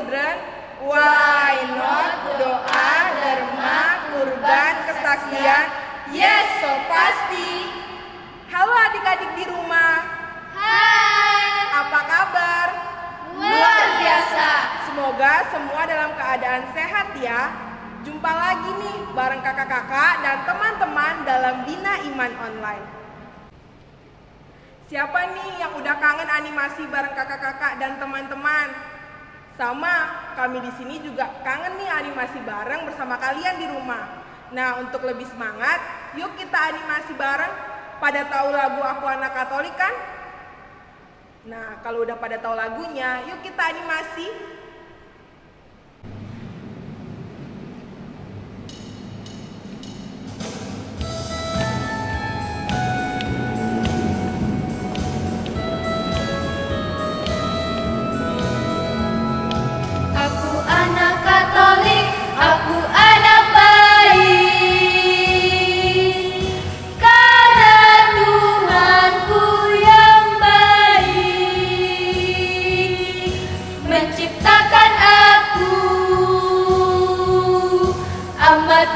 children? Why not? Doa, derma, kurban, kesaksian. Yes, so pasti. Halo adik-adik di rumah. Hai. Apa kabar? Luar biasa. Semoga semua dalam keadaan sehat ya. Jumpa lagi nih bareng kakak-kakak dan teman-teman dalam Bina Iman Online. Siapa nih yang udah kangen animasi bareng kakak-kakak dan teman-teman? Sama, kami di sini juga kangen nih animasi bareng bersama kalian di rumah. Nah, untuk lebih semangat, yuk kita animasi bareng. Pada tahu lagu Aku Anak Katolik kan? Nah, kalau udah pada tahu lagunya, yuk kita animasi.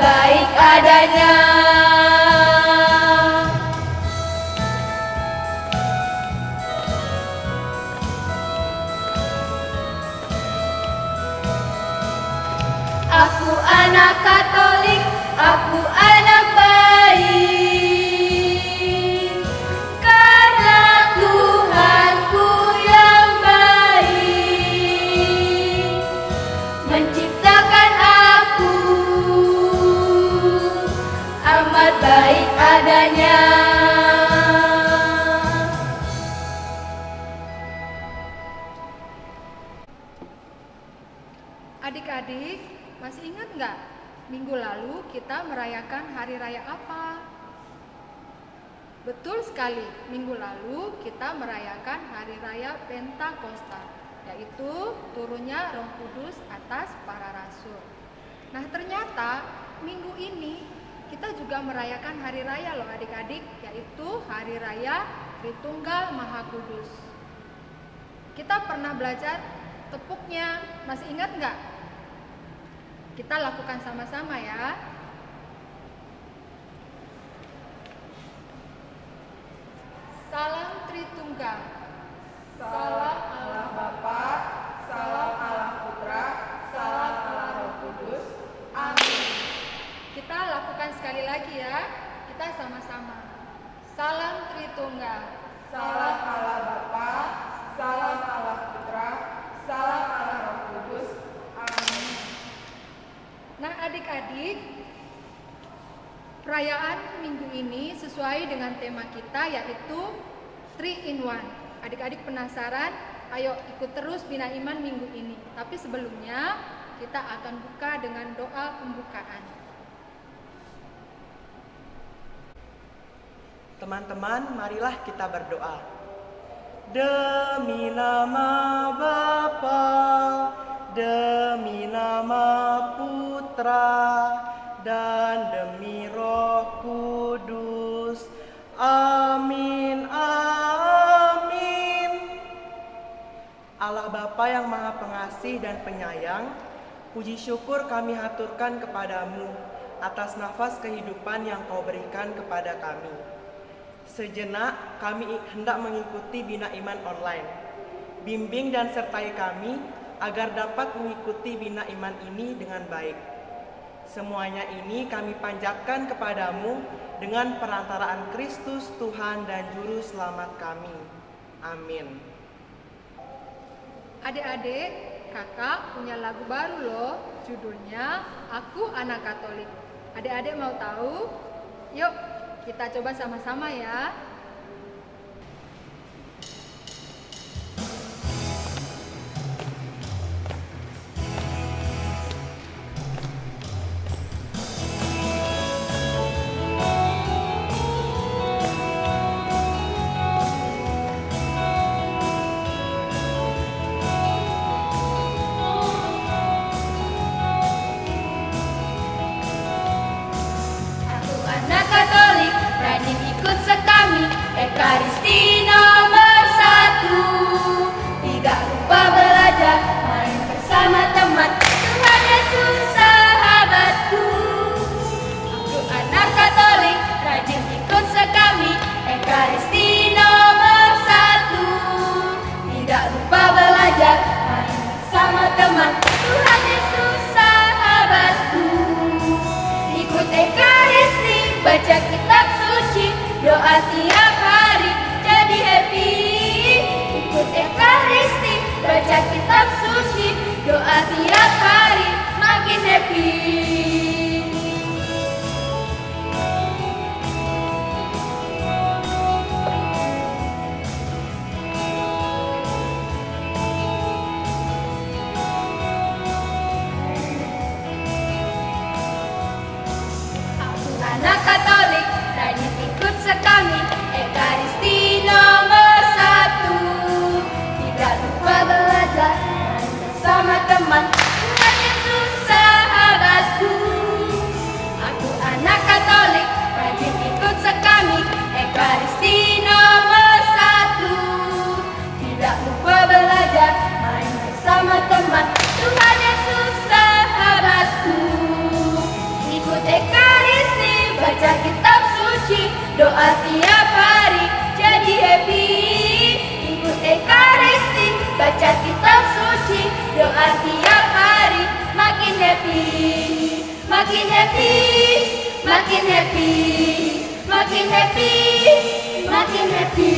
Baik adanya. Aku anak Katolik, aku anak baik, karena Tuhanku yang baik menciptakan aku amat baik adanya. Adik-adik, masih ingat nggak? Minggu lalu kita merayakan hari raya apa? Betul sekali, minggu lalu kita merayakan hari raya Pentakosta, yaitu turunnya Roh Kudus atas para rasul. Nah, ternyata minggu ini kita juga merayakan hari raya loh adik-adik, yaitu hari raya Tritunggal Maha Kudus. Kita pernah belajar tepuknya, masih ingat nggak? Kita lakukan sama-sama ya. Salam Tritunggal. Salam Allah Bapa, salam Allah Putra, salam Allah Roh Kudus. Amin. Kita lakukan sekali lagi ya. Kita sama-sama. Salam Tritunggal. Salam Allah Bapa, salam Allah Putra, salam Allah Roh Kudus. Amin. Nah adik-adik, perayaan minggu ini sesuai dengan tema kita yaitu 3 in 1. Adik-adik penasaran? Ayo ikut terus Bina Iman minggu ini. Tapi sebelumnya kita akan buka dengan doa pembukaan. Teman-teman, marilah kita berdoa. Demi nama Bapa, demi nama Putra, dan demi Roh Kudus. Amin, amin. Allah Bapa yang Maha Pengasih dan Penyayang, puji syukur kami haturkan kepadamu atas nafas kehidupan yang Kau berikan kepada kami. Sejenak kami hendak mengikuti Bina Iman Online. Bimbing dan sertai kami agar dapat mengikuti Bina Iman ini dengan baik. Semuanya ini kami panjatkan kepadamu dengan perantaraan Kristus Tuhan dan Juru Selamat kami. Amin. Adik-adik, kakak punya lagu baru loh, judulnya Aku Anak Katolik. Adik-adik mau tahu? Yuk kita coba sama-sama ya. Aku anak Katolik, rajin ikut sekami. bersama teman. Tuhan Yesus sahabatku. Aku anak Katolik, rajin ikut sekami, Ekaristi nomor 1. Tidak lupa belajar, main bersama teman. Tuhan Yesus sahabatku. Ikut Ekaristi, baca kitab suci, doa tiap hari, jadi happy. Ikut Ekaristi, baca kitab suci, doa tiap hari, makin happy. Makin happy, makin happy, makin happy, makin happy.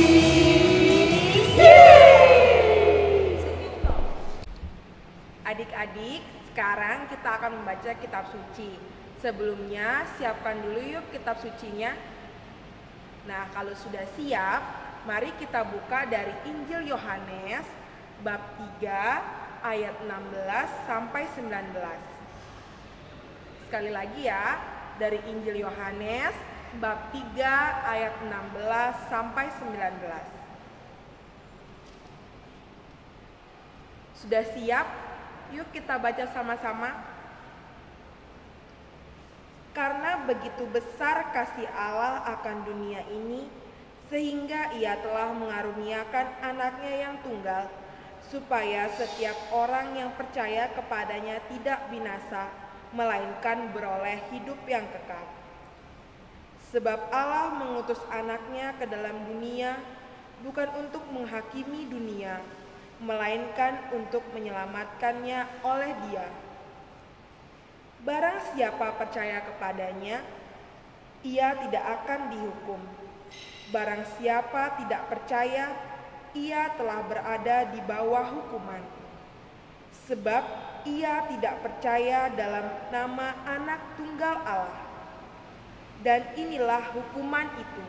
Adik-adik, sekarang kita akan membaca kitab suci. Sebelumnya, siapkan dulu yuk kitab sucinya. Nah, kalau sudah siap, mari kita buka dari Injil Yohanes bab 3 ayat 16 sampai 19. Sekali lagi ya, dari Injil Yohanes bab 3 ayat 16 sampai 19. Sudah siap? Yuk kita baca sama-sama. Karena begitu besar kasih Allah akan dunia ini, sehingga Ia telah mengaruniakan anaknya yang tunggal, supaya setiap orang yang percaya kepadanya tidak binasa, melainkan beroleh hidup yang kekal. Sebab Allah mengutus anaknya ke dalam dunia, bukan untuk menghakimi dunia, melainkan untuk menyelamatkannya oleh Dia. Barang siapa percaya kepadanya, ia tidak akan dihukum. Barang siapa tidak percaya, ia telah berada di bawah hukuman. Sebab ia tidak percaya dalam nama Anak Tunggal Allah. Dan inilah hukuman itu.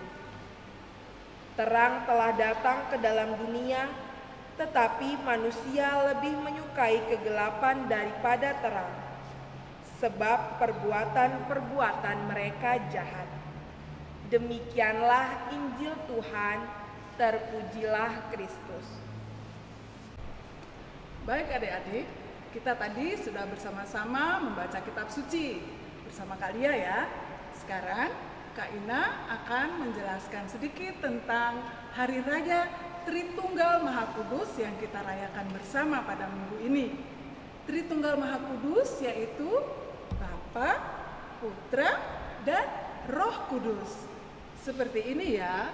Terang telah datang ke dalam dunia, tetapi manusia lebih menyukai kegelapan daripada terang, sebab perbuatan-perbuatan mereka jahat. Demikianlah Injil Tuhan, terpujilah Kristus. Baik adik-adik, kita tadi sudah bersama-sama membaca kitab suci bersama kalian ya. Sekarang Kak Ina akan menjelaskan sedikit tentang Hari Raya Tritunggal Maha Kudus yang kita rayakan bersama pada minggu ini. Tritunggal Maha Kudus yaitu Bapa, Putra, dan Roh Kudus. Seperti ini ya.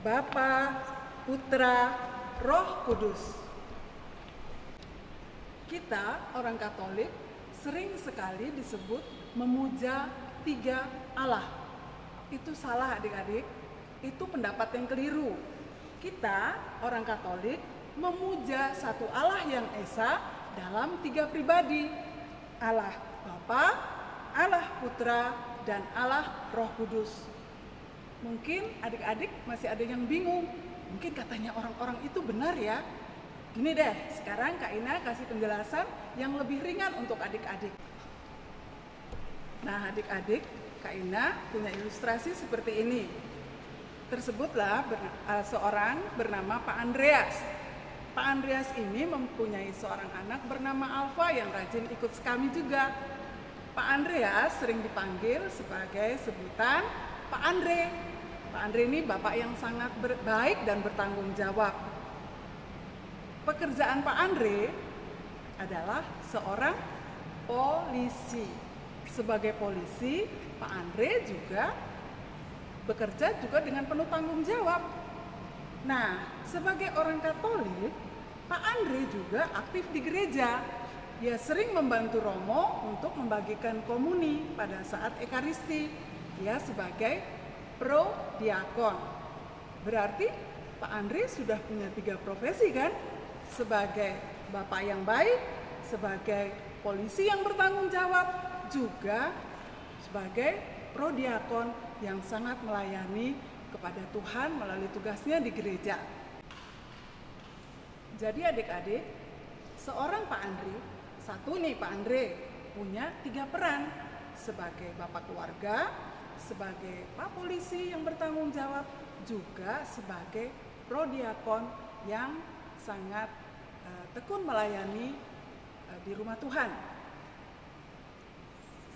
Bapa, Putra, Roh Kudus. Kita orang Katolik sering sekali disebut memuja 3 Allah. Itu salah adik-adik. Itu pendapat yang keliru. Kita orang Katolik memuja satu Allah yang esa dalam 3 pribadi. Allah Bapa, Allah Putra, dan Allah Roh Kudus. Mungkin adik-adik masih ada yang bingung. Mungkin katanya orang-orang itu benar ya. Gini deh, sekarang Kak Ina kasih penjelasan yang lebih ringan untuk adik-adik. Nah adik-adik, Kak Ina punya ilustrasi seperti ini. Tersebutlah seorang bernama Pak Andreas. Pak Andreas ini mempunyai seorang anak bernama Alfa yang rajin ikut sekami juga. Pak Andreas sering dipanggil sebagai sebutan Pak Andre. Pak Andre ini bapak yang sangat baik dan bertanggung jawab. Pekerjaan Pak Andre adalah seorang polisi. Sebagai polisi, Pak Andre juga bekerja juga dengan penuh tanggung jawab. Nah, sebagai orang Katolik, Pak Andre juga aktif di gereja. Dia sering membantu Romo untuk membagikan komuni pada saat Ekaristi. Dia sebagai pro-diakon. Berarti Pak Andre sudah punya 3 profesi kan? Sebagai bapak yang baik, sebagai polisi yang bertanggung jawab, juga sebagai pro-diakon yang sangat melayani kepada Tuhan melalui tugasnya di gereja. Jadi adik-adik, seorang Pak Andre, Pak Andre punya 3 peran. Sebagai bapak keluarga, sebagai pak polisi yang bertanggung jawab, juga sebagai pro-diakon yang sangat tekun melayani di rumah Tuhan.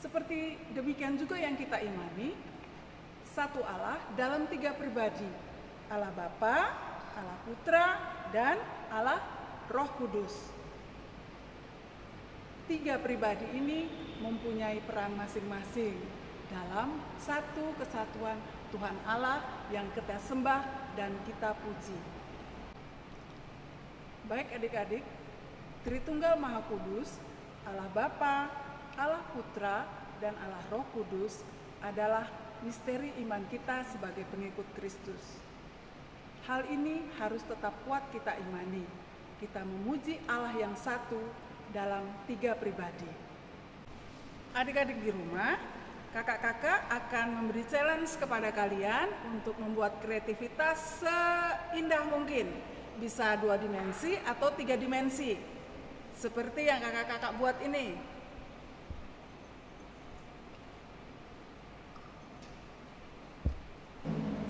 Seperti demikian juga yang kita imani, satu Allah dalam 3 pribadi, Allah Bapa, Allah Putra, dan Allah Roh Kudus. 3 pribadi ini mempunyai peran masing-masing dalam satu kesatuan Tuhan Allah yang kita sembah dan kita puji. Baik adik-adik, Tritunggal Maha Kudus, Allah Bapa, Allah Putra, dan Allah Roh Kudus adalah misteri iman kita sebagai pengikut Kristus. Hal ini harus tetap kuat kita imani. Kita memuji Allah yang satu dalam 3 pribadi. Adik-adik di rumah, kakak-kakak akan memberi challenge kepada kalian untuk membuat kreativitas seindah mungkin. Bisa 2 dimensi atau 3 dimensi. Seperti yang kakak-kakak buat ini.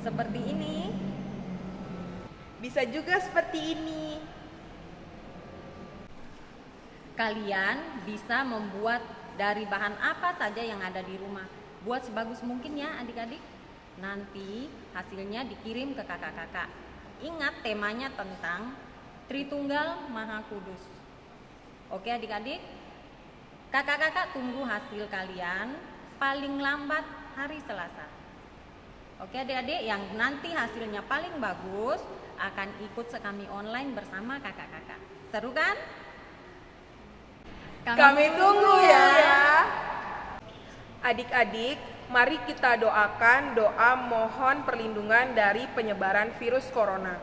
Seperti ini. Bisa juga seperti ini. Kalian bisa membuat dari bahan apa saja yang ada di rumah. Buat sebagus mungkin ya adik-adik. Nanti hasilnya dikirim ke kakak-kakak. Ingat temanya tentang Tritunggal Maha Kudus. Oke adik-adik? Kakak-kakak tunggu hasil kalian paling lambat hari Selasa. Oke adik-adik, yang nanti hasilnya paling bagus akan ikut sekami online bersama kakak-kakak. Seru kan? Kami tunggu ya. Adik-adik, mari kita doakan doa mohon perlindungan dari penyebaran virus corona.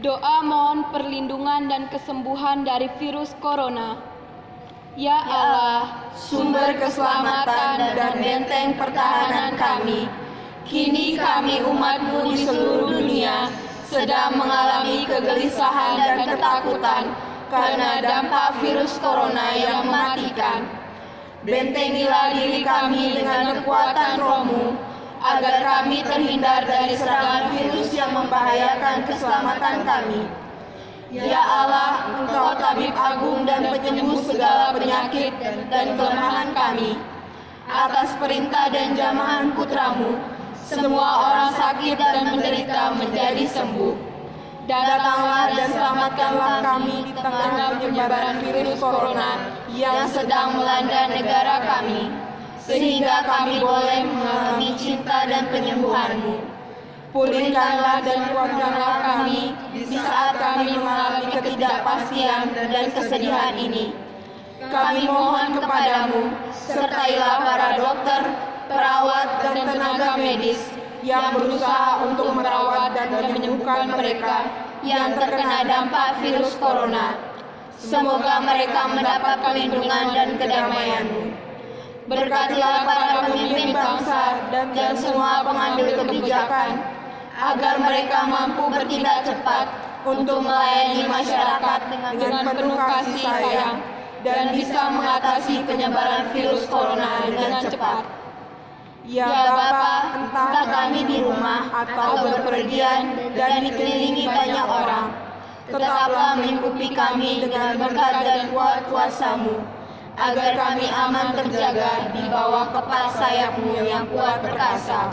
Doa mohon perlindungan dan kesembuhan dari virus corona. Ya Allah, sumber keselamatan dan benteng pertahanan kami, kini kami umat-Mu di seluruh dunia sedang mengalami kegelisahan dan ketakutan karena dampak virus corona yang mematikan. Bentengilah diri kami dengan kekuatan Roh-Mu, agar kami terhindar dari serangan virus yang membahayakan keselamatan kami. Ya Allah, Engkau tabib agung dan penyembuh segala penyakit dan kelemahan kami. Atas perintah dan jamahan Putra-Mu, semua orang sakit dan menderita menjadi sembuh. Datanglah dan selamatkanlah kami di tengah penyebaran virus corona yang sedang melanda negara kami, sehingga kami boleh mengalami cinta dan penyembuhan-Mu. Pulihkanlah dan kuatkanlah kami di saat kami mengalami ketidakpastian dan kesedihan ini. Kami mohon kepadamu, sertailah para dokter, perawat, dan tenaga medis yang berusaha untuk merawat dan menyembuhkan mereka yang terkena dampak virus corona. Semoga mereka mendapat perlindungan dan kedamaian-Mu. Berkatilah para pemimpin bangsa dan semua pengambil kebijakan, agar mereka mampu bertindak cepat untuk melayani masyarakat dengan penuh kasih sayang dan bisa mengatasi penyebaran virus corona dengan cepat. Ya Bapa, entah kami di rumah atau berpergian dan dikelilingi banyak orang, tetaplah melingkupi kami dengan berkat dan kuasa-Mu, agar kami aman terjaga di bawah kepak sayap-Mu yang kuat perkasa.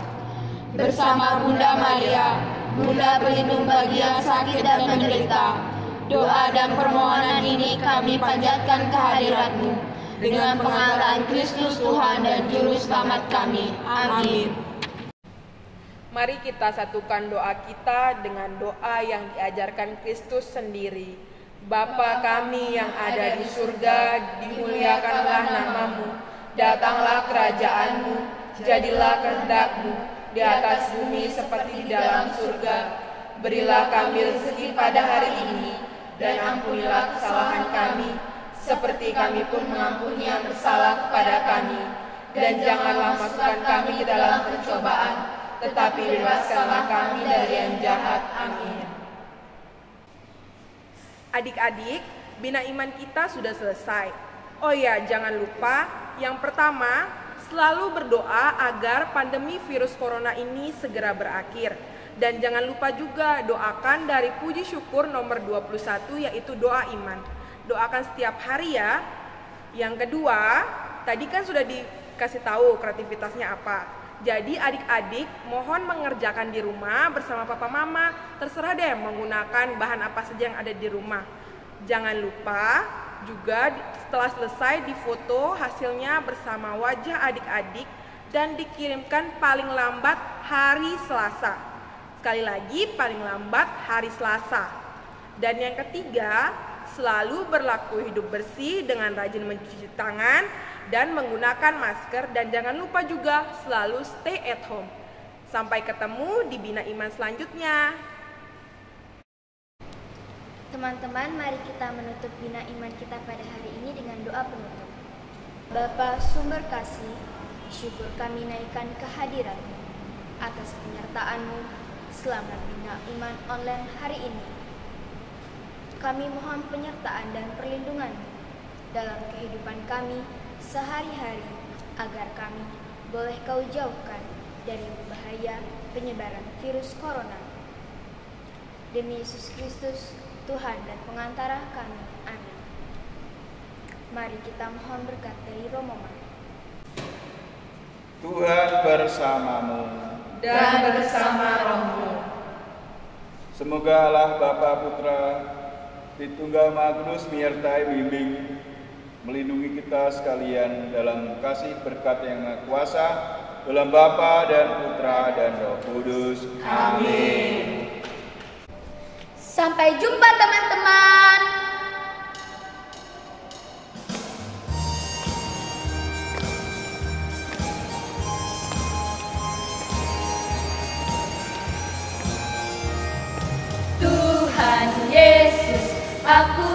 Bersama Bunda Maria, Bunda pelindung bagi yang sakit dan menderita, doa dan permohonan ini kami panjatkan kehadirat-Mu, dengan pengalaan Kristus Tuhan dan Juru Selamat kami. Amin. Mari kita satukan doa kita dengan doa yang diajarkan Kristus sendiri. Bapa kami yang ada di surga, dimuliakanlah nama-Mu. Datanglah kerajaan-Mu, jadilah kehendak-Mu di atas bumi seperti di dalam surga. Berilah kami rezeki pada hari ini, dan ampunilah kesalahan kami, seperti kami pun mengampuni yang bersalah kepada kami. Dan janganlah masukkan kami ke dalam pencobaan, tetapi bebaskanlah kami dari yang jahat. Amin. Adik-adik, bina iman kita sudah selesai. Oh ya, jangan lupa, yang pertama, selalu berdoa agar pandemi virus corona ini segera berakhir. Dan jangan lupa juga doakan dari puji syukur nomor 21 yaitu doa iman. Doakan setiap hari ya. Yang kedua, tadi kan sudah dikasih tahu kreativitasnya apa. Jadi adik-adik mohon mengerjakan di rumah bersama papa mama. Terserah deh menggunakan bahan apa saja yang ada di rumah. Jangan lupa juga setelah selesai difoto hasilnya bersama wajah adik-adik dan dikirimkan paling lambat hari Selasa. Sekali lagi paling lambat hari Selasa. Dan yang ketiga, selalu berlaku hidup bersih dengan rajin mencuci tangan dan menggunakan masker, dan jangan lupa juga selalu stay at home. Sampai ketemu di Bina Iman selanjutnya. Teman-teman, mari kita menutup Bina Iman kita pada hari ini dengan doa penutup. Bapa sumber kasih, syukur kami naikkan kehadiran-Mu atas penyertaan-Mu selama Bina Iman online hari ini. Kami mohon penyertaan dan perlindungan-Mu dalam kehidupan kami sehari-hari, agar kami boleh Kau jauhkan dari bahaya penyebaran virus corona. Demi Yesus Kristus, Tuhan dan pengantara kami. Amin. Mari kita mohon berkat dari Romo Mama. Tuhan bersamamu Dan bersama rohmu. Semoga Allah Bapa Putra Tritunggal Maha Kudus menyertai bimbing melindungi kita sekalian dalam kasih berkat yang Maha Kuasa, dalam Bapa dan Putra dan Roh Kudus. Amin. Sampai jumpa teman-teman. Tuhan Yesus, aku